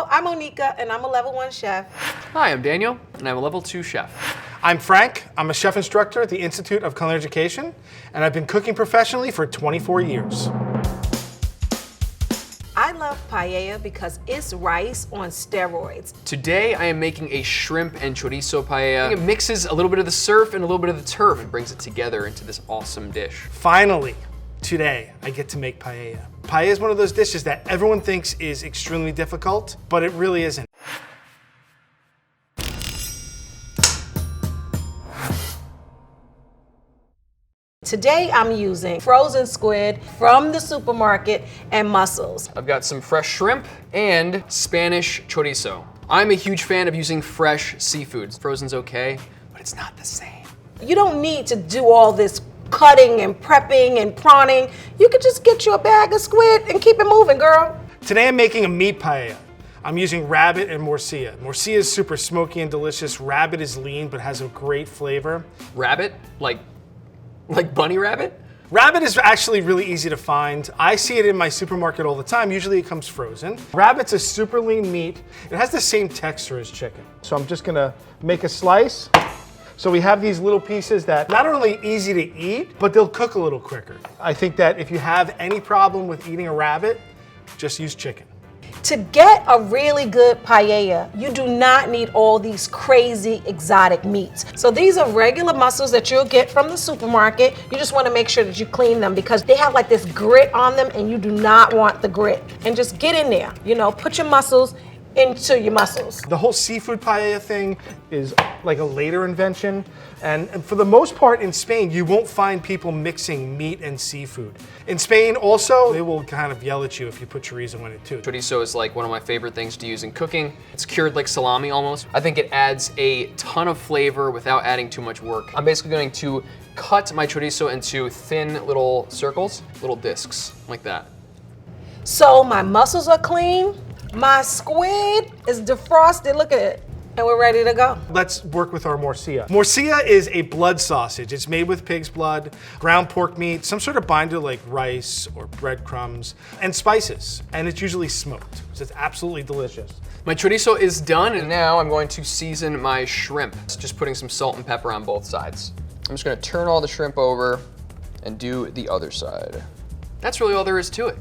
I'm Onika, and I'm a level 1 chef. Hi, I'm Daniel, and I'm a level 2 chef. I'm Frank. I'm a chef instructor at the Institute of Culinary Education, and I've been cooking professionally for 24 years. I love paella because it's rice on steroids. Today, I am making a shrimp and chorizo paella. It mixes a little bit of the surf and a little bit of the turf and brings it together into this awesome dish. Finally, today, I get to make paella. Paella is one of those dishes that everyone thinks is extremely difficult, but it really isn't. Today I'm using frozen squid from the supermarket and mussels. I've got some fresh shrimp and Spanish chorizo. I'm a huge fan of using fresh seafoods. Frozen's okay, but it's not the same. You don't need to do all this cutting and prepping and prawning. You could just get you a bag of squid and keep it moving, girl. Today I'm making a meat paella. I'm using rabbit and morcilla. Morcilla is super smoky and delicious. Rabbit is lean but has a great flavor. Rabbit? Like bunny rabbit? Rabbit is actually really easy to find. I see it in my supermarket all the time. Usually it comes frozen. Rabbit's a super lean meat. It has the same texture as chicken. So I'm just gonna make a slice. So we have these little pieces that not only easy to eat, but they'll cook a little quicker. I think that if you have any problem with eating a rabbit, just use chicken. To get a really good paella, you do not need all these crazy exotic meats. So these are regular mussels that you'll get from the supermarket. You just want to make sure that you clean them because they have like this grit on them and you do not want the grit. And just get in there, put your mussels into your mussels. The whole seafood paella thing is like a later invention. And for the most part in Spain, you won't find people mixing meat and seafood. In Spain also, they will kind of yell at you if you put chorizo in it too. Chorizo is like one of my favorite things to use in cooking. It's cured like salami almost. I think it adds a ton of flavor without adding too much work. I'm basically going to cut my chorizo into thin little circles, little discs, like that. So my mussels are clean. My squid is defrosted, look at it, and we're ready to go. Let's work with our morcilla. Morcilla is a blood sausage. It's made with pig's blood, ground pork meat, some sort of binder like rice or breadcrumbs, and spices. And it's usually smoked, so it's absolutely delicious. My chorizo is done, and now I'm going to season my shrimp. Just putting some salt and pepper on both sides. I'm just gonna turn all the shrimp over and do the other side. That's really all there is to it.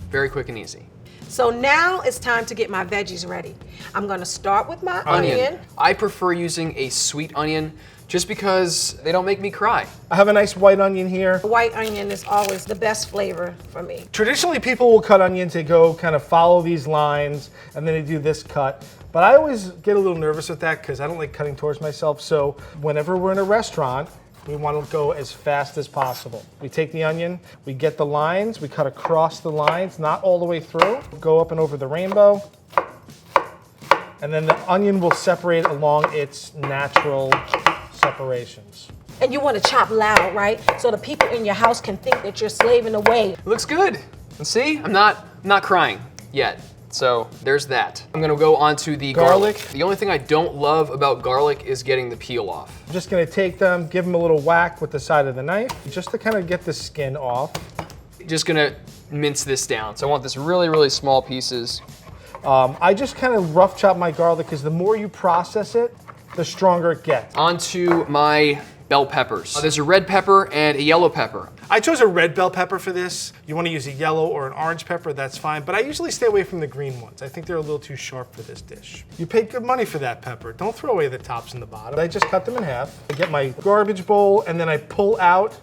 Very quick and easy. So now it's time to get my veggies ready. I'm gonna start with my onion. I prefer using a sweet onion just because they don't make me cry. I have a nice white onion here. White onion is always the best flavor for me. Traditionally, people will cut onions, they go kind of follow these lines, and then they do this cut. But I always get a little nervous with that because I don't like cutting towards myself. So whenever we're in a restaurant, we want to go as fast as possible. We take the onion, we get the lines, we cut across the lines, not all the way through, go up and over the rainbow, and then the onion will separate along its natural separations. And you want to chop loud, right? So the people in your house can think that you're slaving away. It looks good. And see, I'm not crying yet. So there's that. I'm gonna go on to the garlic. The only thing I don't love about garlic is getting the peel off. I'm just gonna take them, give them a little whack with the side of the knife, just to kind of get the skin off. Just gonna mince this down. So I want this really, really small pieces. I just kind of rough chop my garlic because the more you process it, the stronger it gets. Onto my bell peppers. There's a red pepper and a yellow pepper. I chose a red bell pepper for this. You want to use a yellow or an orange pepper, that's fine, but I usually stay away from the green ones. I think they're a little too sharp for this dish. You paid good money for that pepper. Don't throw away the tops and the bottom. I just cut them in half. I get my garbage bowl and then I pull out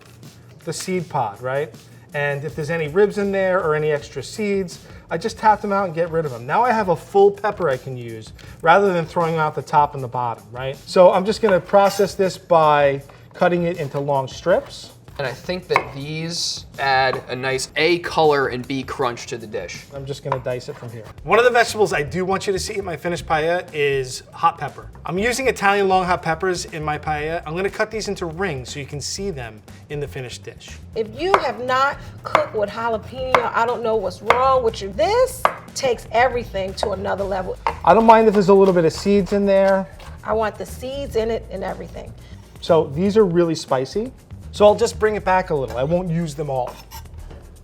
the seed pod, right? And if there's any ribs in there or any extra seeds, I just tap them out and get rid of them. Now I have a full pepper I can use rather than throwing out the top and the bottom, right? So I'm just gonna process this by cutting it into long strips. And I think that these add a nice A color and B crunch to the dish. I'm just gonna dice it from here. One of the vegetables I do want you to see in my finished paella is hot pepper. I'm using Italian long hot peppers in my paella. I'm gonna cut these into rings so you can see them in the finished dish. If you have not cooked with jalapeno, I don't know what's wrong with you. This takes everything to another level. I don't mind if there's a little bit of seeds in there. I want the seeds in it and everything. So these are really spicy. So I'll just bring it back a little. I won't use them all.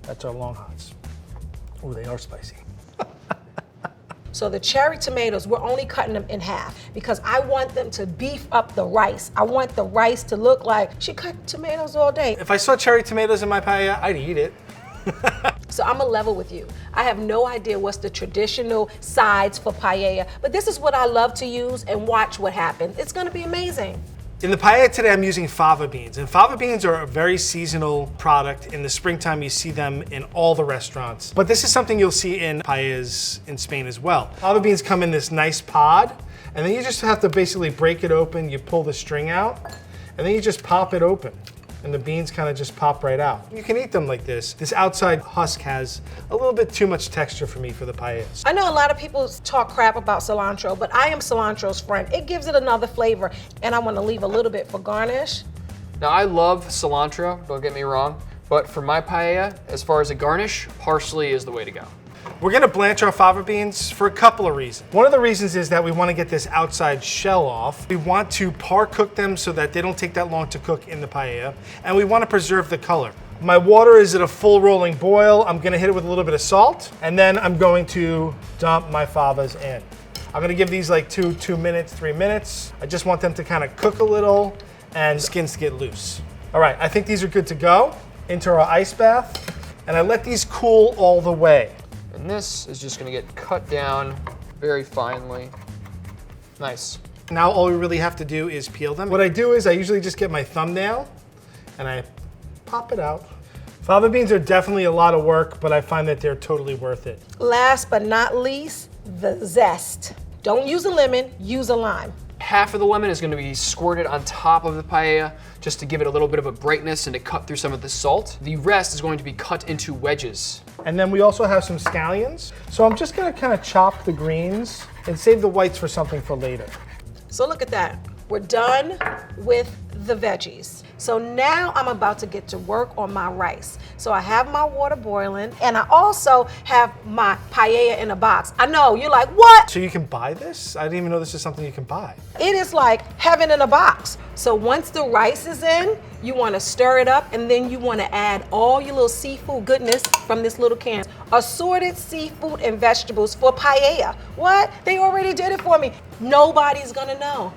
That's our long hots. Oh, they are spicy. So the cherry tomatoes, we're only cutting them in half because I want them to beef up the rice. I want the rice to look like she cut tomatoes all day. If I saw cherry tomatoes in my paella, I'd eat it. So I'm gonna level with you. I have no idea what's the traditional sides for paella, but this is what I love to use, and watch what happens. It's gonna be amazing. In the paella today, I'm using fava beans. And fava beans are a very seasonal product. In the springtime, you see them in all the restaurants. But this is something you'll see in paellas in Spain as well. Fava beans come in this nice pod, and then you just have to basically break it open. You pull the string out, and then you just pop it open. And the beans kind of just pop right out. You can eat them like this. This outside husk has a little bit too much texture for me for the paellas. I know a lot of people talk crap about cilantro, but I am cilantro's friend. It gives it another flavor, and I want to leave a little bit for garnish. Now I love cilantro, don't get me wrong, but for my paella, as far as a garnish, parsley is the way to go. We're gonna blanch our fava beans for a couple of reasons. One of the reasons is that we wanna get this outside shell off. We want to par cook them so that they don't take that long to cook in the paella, and we wanna preserve the color. My water is at a full rolling boil. I'm gonna hit it with a little bit of salt, and then I'm going to dump my favas in. I'm gonna give these like 2 minutes, 3 minutes. I just want them to kind of cook a little and skins to get loose. All right, I think these are good to go. Into our ice bath, and I let these cool all the way. And this is just gonna get cut down very finely. Nice. Now all we really have to do is peel them. What I do is I usually just get my thumbnail and I pop it out. Fava beans are definitely a lot of work, but I find that they're totally worth it. Last but not least, the zest. Don't use a lemon, use a lime. Half of the lemon is gonna be squirted on top of the paella just to give it a little bit of a brightness and to cut through some of the salt. The rest is going to be cut into wedges. And then we also have some scallions. So I'm just gonna kind of chop the greens and save the whites for something for later. So look at that. We're done with the veggies. So now I'm about to get to work on my rice. So I have my water boiling, and I also have my paella in a box. I know, you're like, what? So you can buy this? I didn't even know this is something you can buy. It is like heaven in a box. So once the rice is in, you wanna stir it up, and then you wanna add all your little seafood goodness from this little can. Assorted seafood and vegetables for paella. What? They already did it for me. Nobody's gonna know.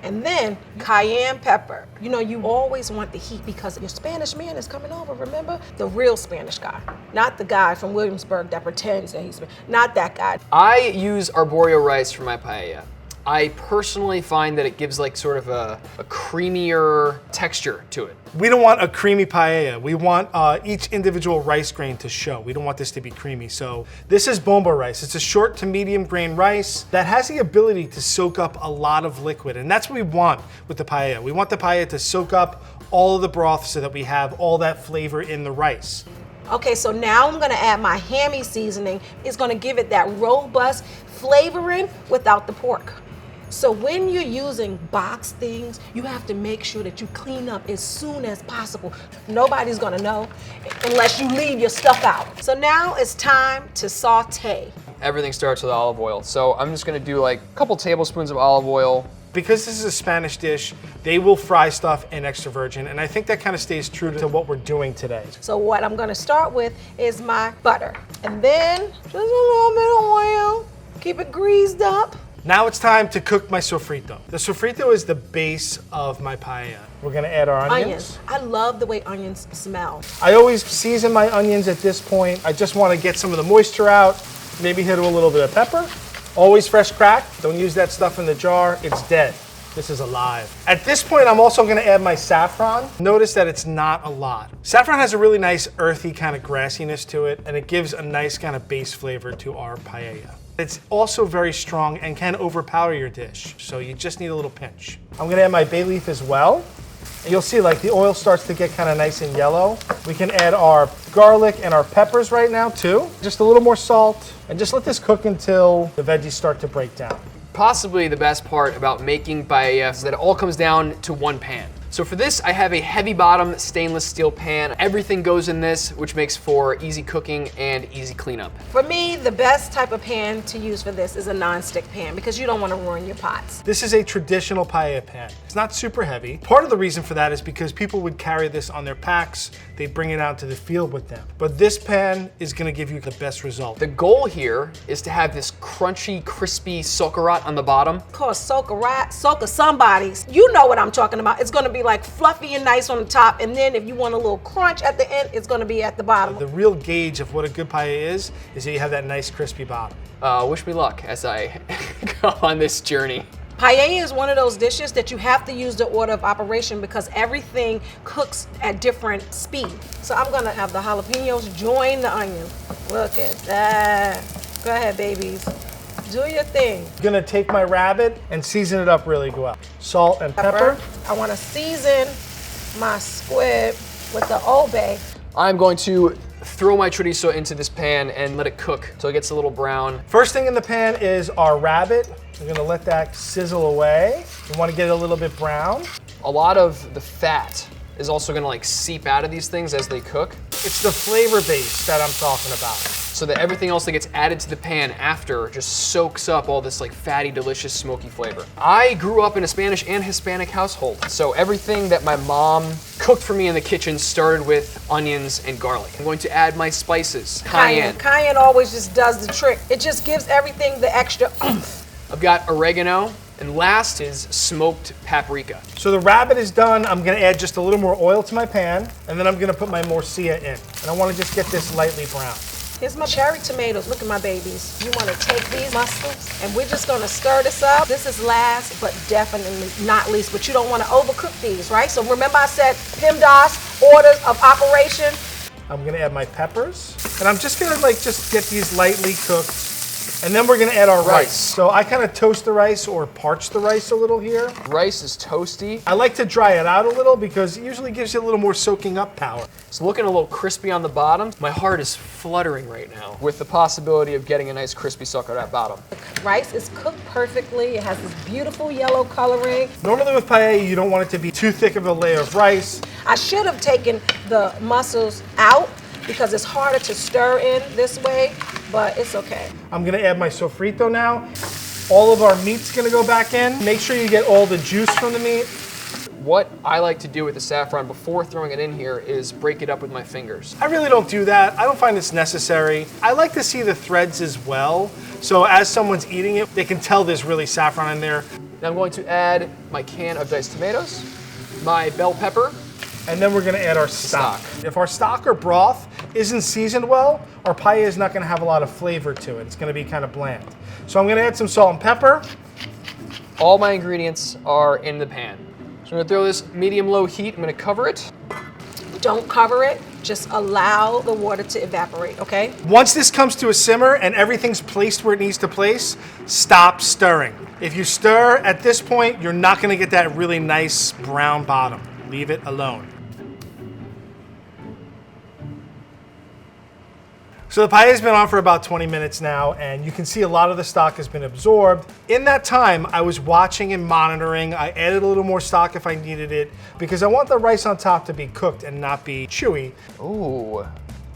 And then cayenne pepper. You know, you always want the heat because your Spanish man is coming over, remember? The real Spanish guy, not the guy from Williamsburg that pretends that he's, not that guy. I use arborio rice for my paella. I personally find that it gives like sort of a creamier texture to it. We don't want a creamy paella. We want each individual rice grain to show. We don't want this to be creamy. So this is bomba rice. It's a short to medium grain rice that has the ability to soak up a lot of liquid. And that's what we want with the paella. We want the paella to soak up all of the broth so that we have all that flavor in the rice. Okay, so now I'm gonna add my hammy seasoning. It's gonna give it that robust flavoring without the pork. So when you're using box things, you have to make sure that you clean up as soon as possible. Nobody's gonna know unless you leave your stuff out. So now it's time to saute. Everything starts with olive oil. So I'm just gonna do like a couple tablespoons of olive oil. Because this is a Spanish dish, they will fry stuff in extra virgin, and I think that kind of stays true to what we're doing today. So what I'm gonna start with is my butter. And then just a little bit of oil. Keep it greased up. Now it's time to cook my sofrito. The sofrito is the base of my paella. We're gonna add our onions. I love the way onions smell. I always season my onions at this point. I just wanna get some of the moisture out, maybe hit it with a little bit of pepper. Always fresh cracked. Don't use that stuff in the jar, it's dead. This is alive. At this point, I'm also gonna add my saffron. Notice that it's not a lot. Saffron has a really nice earthy kind of grassiness to it, and it gives a nice kind of base flavor to our paella. It's also very strong and can overpower your dish, so you just need a little pinch. I'm gonna add my bay leaf as well. And you'll see like the oil starts to get kind of nice and yellow. We can add our garlic and our peppers right now too. Just a little more salt, and just let this cook until the veggies start to break down. Possibly the best part about making paella is that it all comes down to one pan. So for this, I have a heavy bottom stainless steel pan. Everything goes in this, which makes for easy cooking and easy cleanup. For me, the best type of pan to use for this is a non-stick pan because you don't want to ruin your pots. This is a traditional paella pan. It's not super heavy. Part of the reason for that is because people would carry this on their packs. They bring it out to the field with them. But this pan is gonna give you the best result. The goal here is to have this crunchy, crispy sauerkraut on the bottom. Of course, soak somebody's. You know what I'm talking about. It's gonna be like fluffy and nice on the top, and then if you want a little crunch at the end, it's gonna be at the bottom. The real gauge of what a good paella is that you have that nice crispy bottom. Wish me luck as I go on this journey. Paella is one of those dishes that you have to use the order of operation because everything cooks at different speed. So I'm gonna have the jalapenos join the onion. Look at that. Go ahead, babies. Do your thing. I'm gonna take my rabbit and season it up really well. Salt and pepper. I wanna season my squid with the Old Bay. I'm going to throw my chorizo into this pan and let it cook till it gets a little brown. First thing in the pan is our rabbit. We're gonna let that sizzle away. We wanna get it a little bit brown. A lot of the fat is also gonna like seep out of these things as they cook. It's the flavor base that I'm talking about. So that everything else that gets added to the pan after just soaks up all this like fatty, delicious, smoky flavor. I grew up in a Spanish and Hispanic household, so everything that my mom cooked for me in the kitchen started with onions and garlic. I'm going to add my spices. Cayenne. Cayenne always just does the trick. It just gives everything the extra oomph. I've got oregano, and last is smoked paprika. So the rabbit is done. I'm gonna add just a little more oil to my pan, and then I'm gonna put my morcilla in. And I wanna just get this lightly brown. Here's my cherry tomatoes. Look at my babies. You wanna take these mussels, and we're just gonna stir this up. This is last, but definitely not least, but you don't wanna overcook these, right? So remember I said PEMDAS, orders of operation. I'm gonna add my peppers, and I'm just gonna just get these lightly cooked. And then we're gonna add our rice. So I kind of toast the rice or parch the rice a little here. Rice is toasty. I like to dry it out a little because it usually gives you a little more soaking up power. It's looking a little crispy on the bottom. My heart is fluttering right now with the possibility of getting a nice crispy sauerkraut bottom. Rice is cooked perfectly. It has this beautiful yellow coloring. Normally with paella, you don't want it to be too thick of a layer of rice. I should have taken the mussels out because it's harder to stir in this way, but it's okay. I'm gonna add my sofrito now. All of our meat's gonna go back in. Make sure you get all the juice from the meat. What I like to do with the saffron before throwing it in here is break it up with my fingers. I really don't do that. I don't find it's necessary. I like to see the threads as well. So as someone's eating it, they can tell there's really saffron in there. Now I'm going to add my can of diced tomatoes, my bell pepper, and then we're gonna add our stock. If our stock or broth isn't seasoned well, our paella is not gonna have a lot of flavor to it. It's gonna be kind of bland. So I'm gonna add some salt and pepper. All my ingredients are in the pan. So I'm gonna throw this medium-low heat. I'm gonna cover it. Don't cover it, just allow the water to evaporate, okay? Once this comes to a simmer and everything's placed where it needs to place, stop stirring. If you stir at this point, you're not gonna get that really nice brown bottom. Leave it alone. So the paella's been on for about 20 minutes now, and you can see a lot of the stock has been absorbed. In that time, I was watching and monitoring. I added a little more stock if I needed it, because I want the rice on top to be cooked and not be chewy. Ooh,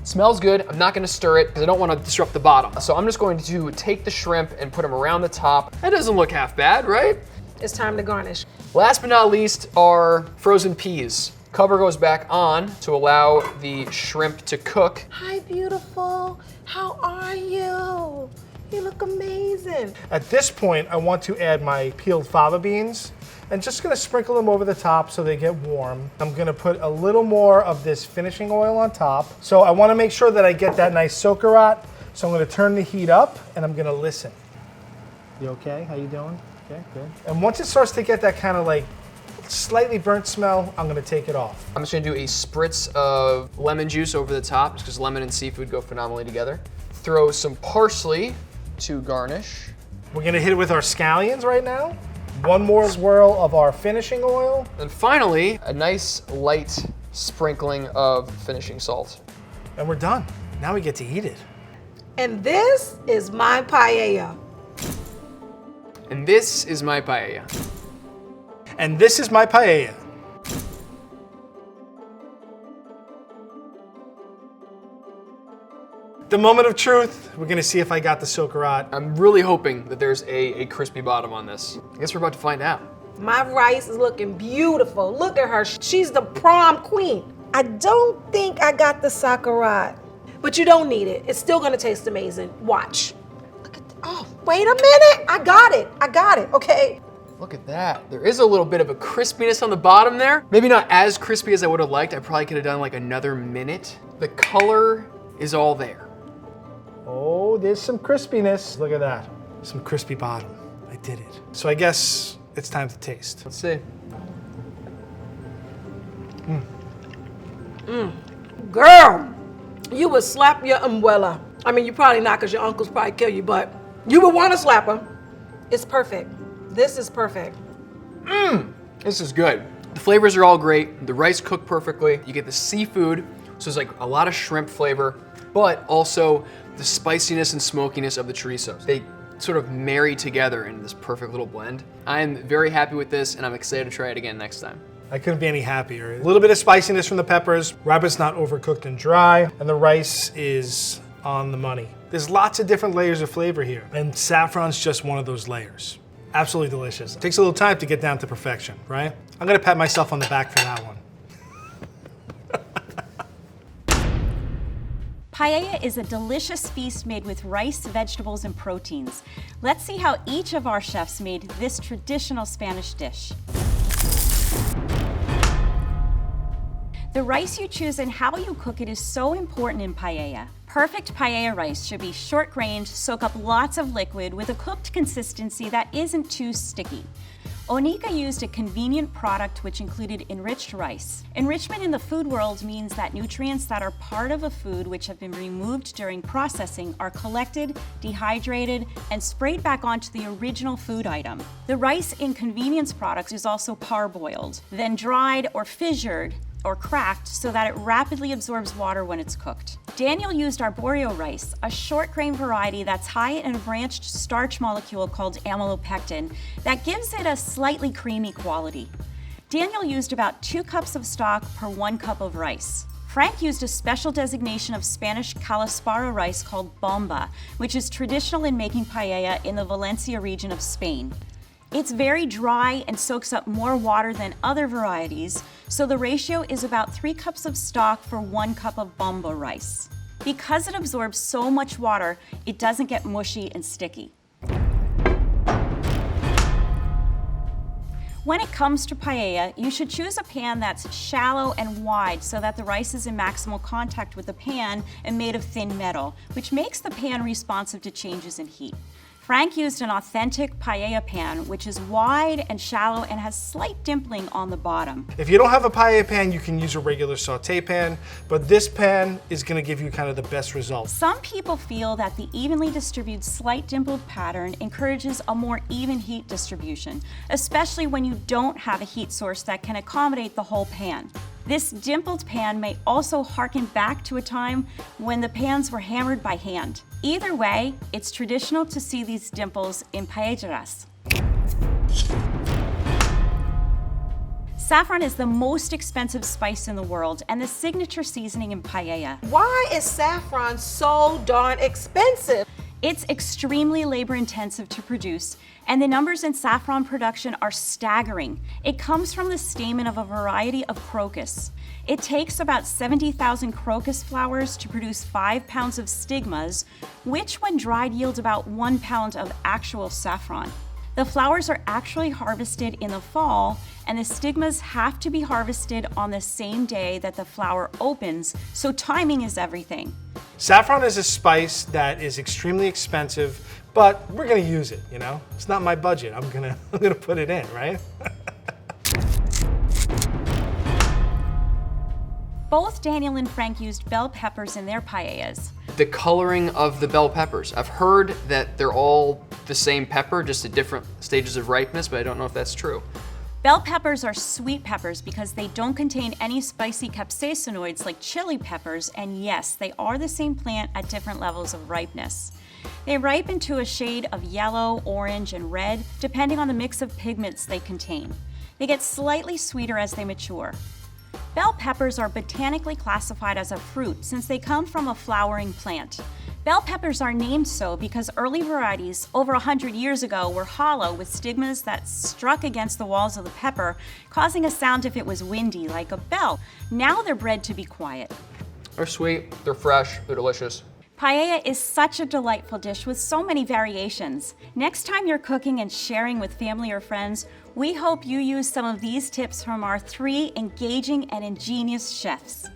smells good. I'm not gonna stir it because I don't want to disrupt the bottom. So I'm just going to take the shrimp and put them around the top. That doesn't look half bad, right? It's time to garnish. Last but not least are frozen peas. Cover goes back on to allow the shrimp to cook. Hi, beautiful. How are you? You look amazing. At this point, I want to add my peeled fava beans and just gonna sprinkle them over the top so they get warm. I'm gonna put a little more of this finishing oil on top. So I wanna make sure that I get that nice sauerkraut. So I'm gonna turn the heat up and I'm gonna listen. You okay? How you doing? Okay, good. And once it starts to get that kind of like slightly burnt smell, I'm gonna take it off. I'm just gonna do a spritz of lemon juice over the top, just because lemon and seafood go phenomenally together. Throw some parsley to garnish. We're gonna hit it with our scallions right now. One more swirl of our finishing oil. And finally, a nice light sprinkling of finishing salt. And we're done. Now we get to eat it. And this is my paella. And this is my paella. And this is my paella. The moment of truth. We're gonna see if I got the sauerkraut. I'm really hoping that there's a crispy bottom on this. I guess we're about to find out. My rice is looking beautiful. Look at her. She's the prom queen. I don't think I got the sauerkraut, but you don't need it. It's still gonna taste amazing. Watch. Look at oh, wait a minute. I got it, okay? Look at that. There is a little bit of a crispiness on the bottom there. Maybe not as crispy as I would have liked. I probably could have done like another minute. The color is all there. Oh, there's some crispiness. Look at that. Some crispy bottom. I did it. So I guess it's time to taste. Let's see. Girl, you would slap your umbrella. I mean, you probably not because your uncles probably kill you, but you would want to slap her. It's perfect. This is perfect. This is good. The flavors are all great. The rice cooked perfectly. You get the seafood, so there's like a lot of shrimp flavor, but also the spiciness and smokiness of the chorizo. They sort of marry together in this perfect little blend. I'm very happy with this, and I'm excited to try it again next time. I couldn't be any happier. A little bit of spiciness from the peppers. Rabbit's not overcooked and dry, and the rice is on the money. There's lots of different layers of flavor here, and saffron's just one of those layers. Absolutely delicious. It takes a little time to get down to perfection, right? I'm gonna pat myself on the back for that one. Paella is a delicious feast made with rice, vegetables, and proteins. Let's see how each of our chefs made this traditional Spanish dish. The rice you choose and how you cook it is so important in paella. Perfect paella rice should be short-grained, soak up lots of liquid with a cooked consistency that isn't too sticky. Onika used a convenient product which included enriched rice. Enrichment in the food world means that nutrients that are part of a food which have been removed during processing are collected, dehydrated, and sprayed back onto the original food item. The rice in convenience products is also parboiled, then dried or fissured or cracked so that it rapidly absorbs water when it's cooked. Daniel used arborio rice, a short grain variety that's high in a branched starch molecule called amylopectin that gives it a slightly creamy quality. Daniel used about 2 cups of stock per 1 cup of rice. Frank used a special designation of Spanish calasparo rice called bomba, which is traditional in making paella in the Valencia region of Spain. It's very dry and soaks up more water than other varieties, so the ratio is about 3 cups of stock for 1 cup of bomba rice. Because it absorbs so much water, it doesn't get mushy and sticky. When it comes to paella, you should choose a pan that's shallow and wide so that the rice is in maximal contact with the pan and made of thin metal, which makes the pan responsive to changes in heat. Frank used an authentic paella pan, which is wide and shallow and has slight dimpling on the bottom. If you don't have a paella pan, you can use a regular saute pan, but this pan is gonna give you kind of the best results. Some people feel that the evenly distributed slight dimpled pattern encourages a more even heat distribution, especially when you don't have a heat source that can accommodate the whole pan. This dimpled pan may also harken back to a time when the pans were hammered by hand. Either way, it's traditional to see these dimples in paelleras. Saffron is the most expensive spice in the world and the signature seasoning in paella. Why is saffron so darn expensive? It's extremely labor-intensive to produce, and the numbers in saffron production are staggering. It comes from the stamen of a variety of crocus. It takes about 70,000 crocus flowers to produce 5 pounds of stigmas, which when dried yield about 1 pound of actual saffron. The flowers are actually harvested in the fall, and the stigmas have to be harvested on the same day that the flower opens, so timing is everything. Saffron is a spice that is extremely expensive, but we're gonna use it, you know? It's not my budget, I'm gonna put it in, right? Both Daniel and Frank used bell peppers in their paellas. The coloring of the bell peppers. I've heard that they're all the same pepper, just at different stages of ripeness, but I don't know if that's true. Bell peppers are sweet peppers because they don't contain any spicy capsaicinoids like chili peppers, and yes, they are the same plant at different levels of ripeness. They ripen to a shade of yellow, orange, and red, depending on the mix of pigments they contain. They get slightly sweeter as they mature. Bell peppers are botanically classified as a fruit since they come from a flowering plant. Bell peppers are named so because early varieties over 100 years ago were hollow with stigmas that struck against the walls of the pepper, causing a sound if it was windy, like a bell. Now they're bred to be quiet. They're sweet, they're fresh, they're delicious. Paella is such a delightful dish with so many variations. Next time you're cooking and sharing with family or friends, we hope you use some of these tips from our 3 engaging and ingenious chefs.